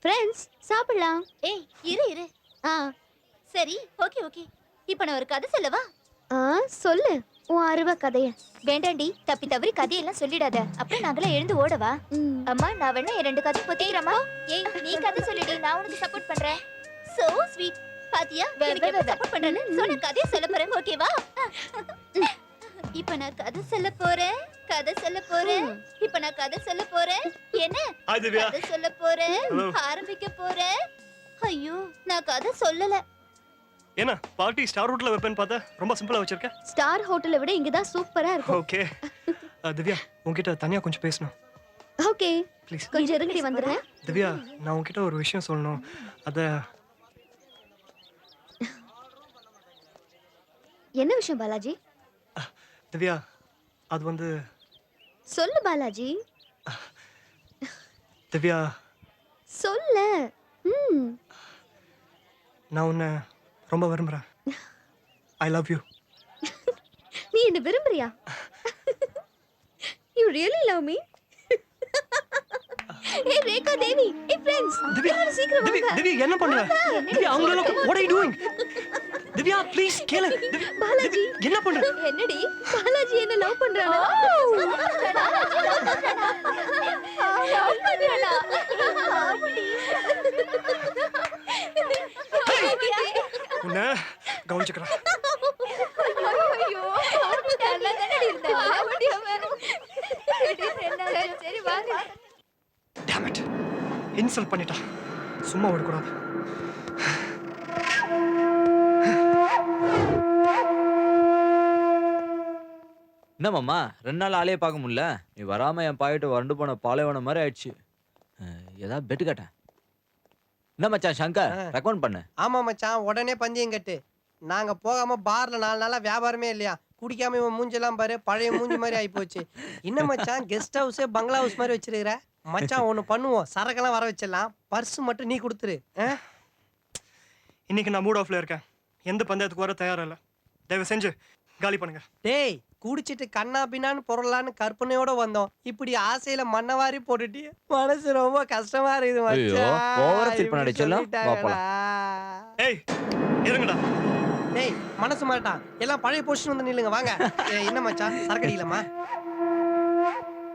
Friends சாப்பிடலாம். ஏய் இரு இரு. ஆ சரி ஓகே ஓகே. இப்போ நான் ஒரு கதை சொல்லவா? ஆ சொல்லு உன் அருவ கதைய. வேண்டாண்டி, தப்பி தவறி கதையெல்லாம் சொல்லிடாத. அப்புறம் நாங்களாம் எழுந்து ஓடவா? ம். அம்மா நான் வேணா என் 2 கதை பொத்திக்கிறேம்மா. ஏய் நீ கதை சொல்லிடி, நான் உனக்கு சப்போர்ட் பண்றேன். So sweet. பாத்தியா எனக்கு எப்படி சப்போர்ட் பண்றேன்னு? சோ நான் கதைய சொல்ல போறேன், ஓகேவா? இப்போ நான் கதை சொல்ல போறேன். இப்போ நான் கதை சொல்ல போறேன். என்ன? கதை சொல்ல போறேன். ஆரம்பிக்க போறேன். ஐயோ நான் கதை சொல்லல. என்ன பார்ட்டி ஸ்டார் ஹோட்டல்ல வெப்பன் பார்த்தா ரொம்ப சிம்பிளா வச்சிருக்க. ஸ்டார் ஹோட்டலை விட இங்க தான் சூப்பரா இருக்கும். ஓகே திவ்யா உன்கிட்ட தனியா கொஞ்சம் பேசணும். Okay please. கொஞ்சம் இருங்கடி வந்துடுறேன். திவ்யா நான் உன்கிட்ட ஒரு விஷயம் சொல்லணும். என்ன விஷயம் பாலாஜி? திவ்யா அது வந்து சொல்லு பாலாஜி. திவ்யா சொல்லு. நான் உன்னை ரொம்ப விரும்புறேன். I love you. நீ என்ன விரும்புறியா? You really love me? ஏய் ரேகா தேவி, ஏய் फ्रेंड्स, திவ்யா சீக்கிரம் வாங்க. திவ்யா என்ன பண்ற? திவ்யா அவங்கள what are you doing? Divya please கேளு. பாலாஜி என்ன பண்ற? என்னடி பாலாஜி என்ன லவ் பண்றானா? லவ் பண்றானா? ஆமாடி. உன்னை கவனிச்சுக்கிறேன். ஐயோ நல்லா தானே இருந்தா. சரி வாங்க. Damn it. இன்சல்ட் பண்ணிட்டா. சும்மா விடக்கூடாது. என்ன மாமா 2 நாள் ஆளே பார்க்க முடியல. நீ வராம என் பாயிட்டு வறண்டு போன பாலைவனம் மாதிரி ஆயிடுச்சு. ஏதாவது பெட்டு கட்டேன். என்ன மச்சான் சங்கர் ரெக்கமெண்ட் பண்ணு. ஆமா மச்சான் உடனே பந்தயம் கட்டு. நாங்க போகாம பார்ல 4 நாளா வியாபாரமே இல்லையா. குடிக்காம இவன் மூஞ்செல்லாம் பாரு பழைய மூஞ்சி மாதிரி ஆகி போச்சு. என்ன மச்சான் கெஸ்ட் ஹவுஸே பங்களா ஹவுஸ் மாதிரி வச்சிருக்கிற. மச்சான் ஒண்ணு பண்ணுவோம், சரக்கெல்லாம் வர வச்சிடலாம். பர்ஸ் மட்டும் நீ கொடுத்துரு. இன்னைக்கு நான் மூட் ஆஃப்ல இருக்கேன். எந்த பந்தயத்துக்கு வர தயாரா இல்ல. தயவு செஞ்சு காலி பண்ணுங்க. டேய் குடிச்சிட்டு கண்ணா பின்னான்னு பொருளான்னு கற்பனையோட வந்தோம். இப்படி ஆசையில மண்ணவாரி போட்டுட்டு மனசு ரொம்ப கஷ்டமா இருக்குது மச்சான். ஓவரா ஃபீல் பண்ணாத செல்லம். வா போலாம். ஏய் இருங்கடா. டேய் மனசு மாட்டான். எல்லாம் பழைய பொசிஷன் வந்து நில்லுங்க வாங்க. என்ன மச்சான் சரக்கு அடிக்கலாமா?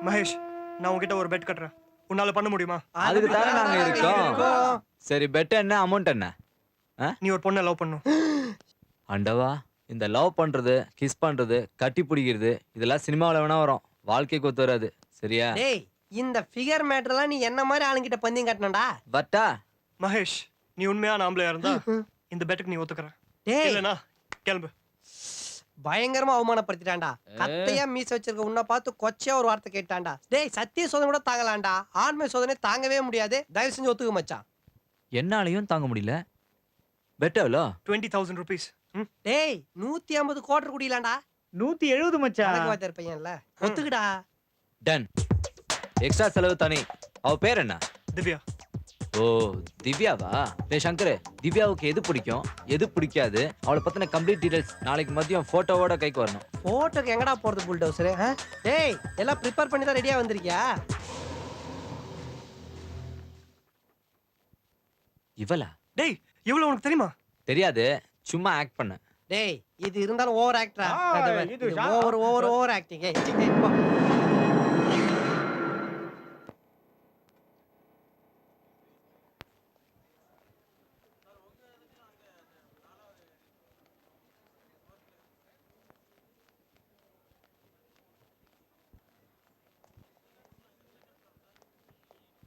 மகேஷ் நான் உன்கிட்ட ஒரு பெட் கட்டுறேன். உன்னால பண்ண முடியுமா? அதுக்கு தானே நாங்க இருக்கோம். சரி பெட் என்ன அமௌண்ட் என்ன? நீ ஒரு பொண்ணை லவ் பண்ணணும். அண்டவா இந்த லவ் பண்றது கிஸ் பண்றது கட்டி பிடிக்கிறது இதெல்லாம் சினிமாவில் வேணா வரும். வாழ்க்கைக்கு ஒத்து வராது. சரியா? டேய் இந்த ஃபிகர் மேட்டர்லாம் நீ என்ன மாதிரி ஆளுங்கிட்ட பந்தயம் கட்டணும்டா. வட்டா மகேஷ் நீ உண்மையான ஆம்பளையா இருந்தா இந்த பெட்டுக்கு நீ ஒத்துக்கற. டேய் இல்லனா கிளம்பு. பயங்கரமா அவமானப்படுத்திட்டான்டா. கத்தையா மீச வச்சிருக்க உன்னை பார்த்து கொச்சையா ஒரு வார்த்தை கேட்டான்டா. டேய் சத்திய சோதனை கூட தாங்கலாம்டா. ஆண்மை சோதனை தாங்கவே முடியாது. தயவு செஞ்சு ஒத்துக்க மச்சான். என்னாலையும் தாங்க முடியல. பெட் எவ்வளோ? 20,000 rupees. டேய் 150 கோட்டர் குடிலாம்டா. 170 மச்சான். கணக்கு வாத்தியார் பையன்ல. ஒத்துக்குடா. டன். எக்ஸ்ட்ரா செலவு தனி. அவ பேர் என்ன? திவ்யா. ஓ திவ்யாவா? டேய் சங்கர் திவ்யாவுக்கு எது பிடிக்கும் எது பிடிக்காது அவளை பத்தின கம்ப்ளீட் டீடைல்ஸ் நாளைக்கு மதியம் போட்டோவோட கைக்கு வரணும். போட்டோக்கு எங்கடா போறது புல்டோசர்? டேய் எல்லாம் ப்ரிப்பேர் பண்ணி தான் ரெடியா வந்திருக்கியா? இவளா? டேய் இவ்வளவு உனக்கு தெரியுமா? தெரியாது சும்மா ஆக்ட் பண்ண. டேய் இது இருந்தாலும் ஓவர் ஆக்டரா? இது ஓவர் ஆக்டிங்.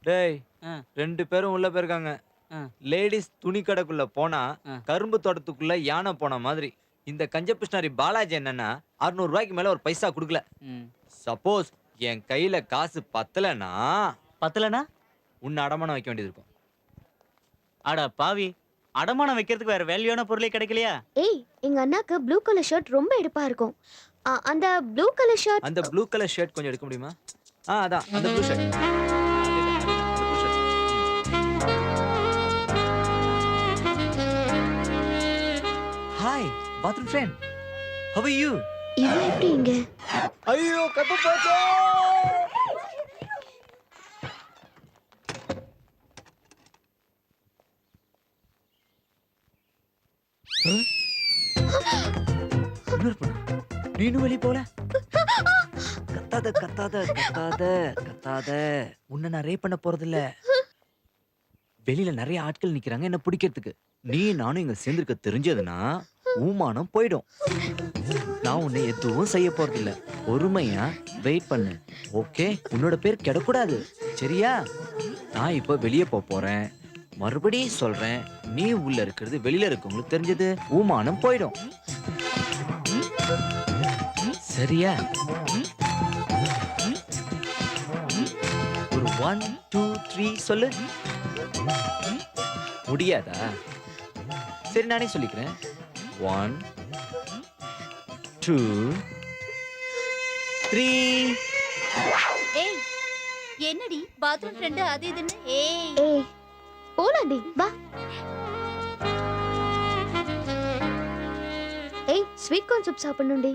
டேய் 2 பேரும் உள்ள போயிருக்காங்க. லேடிஸ் துணி கடைக்குள்ள போனா கரும்பு தோட்டத்துக்குள்ள யானை போன மாதிரி. இந்த கஞ்சபிஷ்ணாரி பாலாஜி என்னன்னா 600 ரூபாய்க்கு மேல ஒரு பைசா கொடுக்கல. சப்போஸ் என் கையில காசு பத்தலனா உன்னை அடமானம் வைக்க வேண்டியது இருக்கும். அட பாவி, அடமானம் வைக்கிறதுக்கு வேற வேல்யூவான பொருளே கிடைக்கலையா? ஏய் எங்க அண்ணாக்கு ப்ளூ கலர் ஷர்ட் ரொம்ப எடுப்பா இருக்கும். அந்த ப்ளூ கலர் ஷர்ட் அந்த ப்ளூ கலர் ஷர்ட் கொஞ்சம் எடுக்க முடியுமா? அதான் அந்த blue shirt. Hi bathroom friend. How are you? இவன் எப்படி இங்க? ஐயோ கப்பு போச்சே. இன்னொரு பொண்ணா? நீனும் வெளிய போல கத்தாத கத்தாத கத்தாத கத்தாத. உன்னை நான் ரேப் பண்ண போறது இல்ல. வெளியில நிறைய ஆட்கள் நிக்கிறாங்க என்ன பிடிக்கிறதுக்கு. நீ நானும் இங்க சேர்ந்திருக்க தெரிஞ்சதுன்னா ஊமானம் போயிடும். நான் உன்னை எதுவும் செய்ய போறது இல்ல. பொறுமையா வெயிட் பண்ணு. ஓகே? உன்னோட பேர் கெடக்கூடாது. சரியா? நான் இப்ப வெளியே போறேன். மறுபடியும் சொல்றேன், நீ உள்ள இருக்கிறது வெளியில இருக்கவங்களுக்கு தெரிஞ்சது ஊமானம் போயிடும். சரியா? ஒரு 1 2 3 சொல்லு. முடியாதா? சரி நானே சொல்லிக்கிறேன். 1 2 3. ஏய் என்னடி பாத்ரூம் ஃப்ரெண்ட் அது இதுன்னு ஏய் ஏய் போலாண்டி வா. ஏய் ஸ்வீட் கார்ன் சூப் சாப்பிடணும்டி.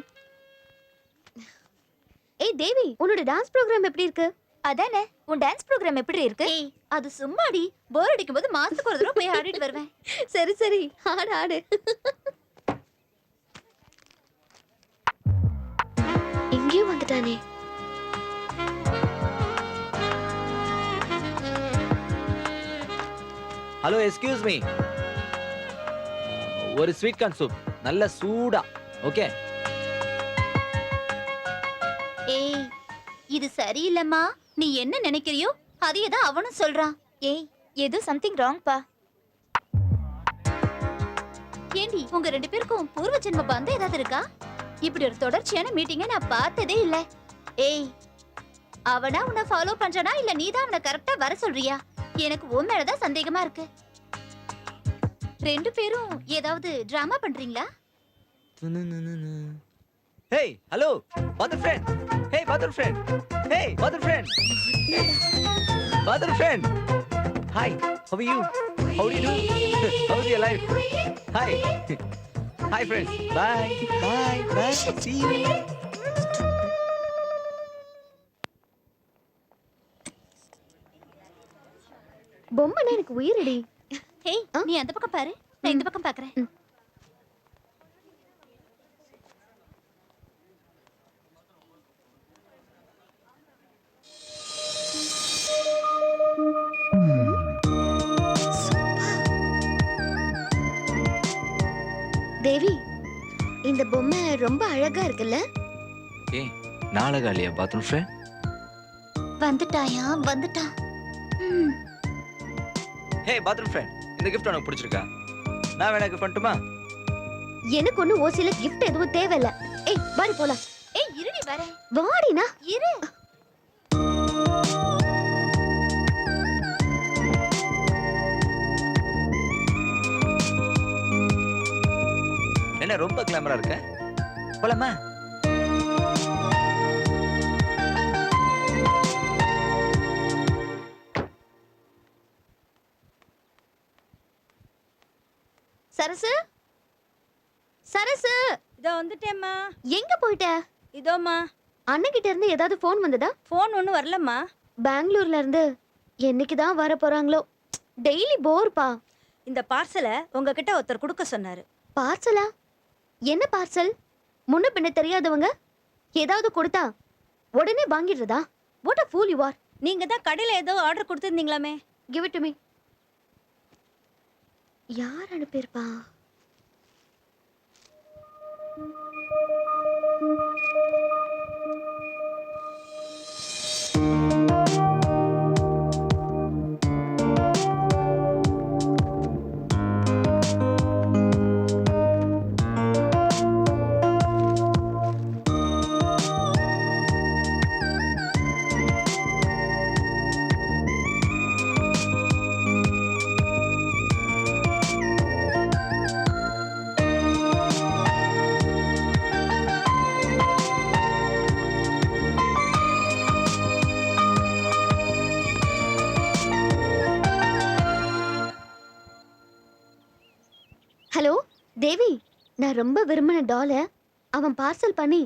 ஏய் தேவி, உன்னோட டான்ஸ் ப்ரோக்ராம் எப்படி இருக்கு? அதானே உன் டான்ஸ் ப்ரோக்ராம் எப்படி இருக்கு? ஏய் அது சும்மாடி, போர் அடிக்கும் போது மாசத்துக்கு ஒரு தடவை போய் ஆடிட்டு வருவேன். சரி சரி, ஆடு ஆடு. இங்கேயும் வந்துட்டானே. Hello excuse me. ஒரு ஸ்வீட் கார்ன் சூப் நல்ல சூடா. ஓகே? ஏய் இது சரியில்லைம்மா. நீ என்ன நினைக்கிறியோ அதையே தான் அவனும் சொல்றான். ஏய் ஏதோ சம்திங் ராங் பா. ஏண்டி உங்க ரெண்டு பேருக்கும் பூர்வ ஜென்ம பந்தம் ஏதாவது இருக்கா? இப்படி ஒரு தொடர்ச்சியான மீட்டிங்கை நான் பார்த்ததே இல்ல. ஏய் அவனா உன்னை ஃபாலோ பண்றானா இல்ல நீதான் அவனை கரெக்டா வர சொல்றியா? எனக்கு உன் மேலதான் சந்தேகமா இருக்கு. ரெண்டு பேரும் ஏதாவது டிராமா பண்றீங்களா? Hey, hello, mother friend. Hey, mother friend. Hey, mother friend. Mother friend. Hi, how are you? How do you do? How's your life? Hi. Hi, friends. Bye. Bye. Bye. See you. பொம்மைனா எனக்கு உயிரடி. Hey நீ அந்த பக்கம் பாரு, நான் இந்த பக்கம் பாக்குறேன். தேவி, இந்த பொம்மை ரொம்ப அழகா இருக்குல்ல? ஏய், நாளகாலியா பாத்ரூம் ஃப்ரெண்ட்? வந்துட்டாயா? வந்துட்டான். Hey, bathroom friend. இந்த gift உனக்கு பிடிச்சிருக்கா? நான் வேணா gift பண்ணட்டுமா? எனக்கு ஒண்ணு ஓசில கிஃப்ட் எதுவும் தேவையில்ல. ஏய் வாடி போலாம். ஏய் இருடி வரேன். வாடினா. இரு. என்ன ரொம்ப கிளாமரா இருக்க? போலாமா? சரசு, சரசு, இதோ வந்துட்டேம்மா. எங்க போயிட்ட? இதோம்மா. அண்ணகிட்ட இருந்து ஏதாவது ஃபோன் வந்ததா? ஃபோன் ஒன்றும் வரலம்மா. பெங்களூர்ல இருந்து என்னைக்கு தான் வர போறாங்களோ. டெய்லி போர்ப்பா. இந்த பார்சலை உங்ககிட்ட ஒருத்தர் கொடுக்க சொன்னாரு. பார்சலா? என்ன பார்சல்? முன்ன பின்ன தெரியாதவங்க ஏதாவது கொடுத்தா உடனே வாங்கிடுறதா? What a fool you are. நீங்க தான் கடையில் ஏதோ order கொடுத்துருந்தீங்களாமே. Give it to me. யார் அனுப்பியிருப்பா? ஹலோ தேவி, நான் ரொம்ப விரும்பின டாலை அவன் பார்சல் பண்ணி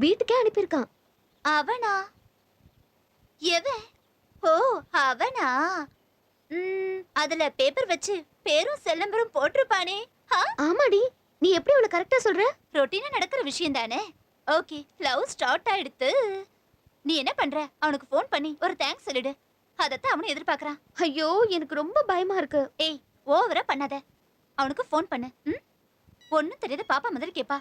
வீட்டுக்கே அனுப்பியிருக்கான். அவனா? எவன்? ஓ அவனா? அதுல பேப்பர் வச்சு பேரும் செல் நம்பரும் போட்டிருப்பானே. ஆமாடி, நீ எப்படி இவ்வளவு கரெக்டா சொல்ற? ரொட்டீனா நடக்கிற விஷயம் தானே. ஓகே, லவ் ஸ்டார்ட் ஆயிடுத்து. நீ என்ன பண்ற? அவனுக்கு ஃபோன் பண்ணி ஒரு தேங்க்ஸ் சொல்லிடு. அதத்தான் அவனும் எதிர்பார்க்கறான். ஐயோ எனக்கு ரொம்ப பயமா இருக்கு. ஏய், ஓவரா பண்ணாத. அவனுக்கு ஃபோன் பண்ணு. ஒண்ணும் தெரியாத பாப்பா மாதிரி கேப்பா.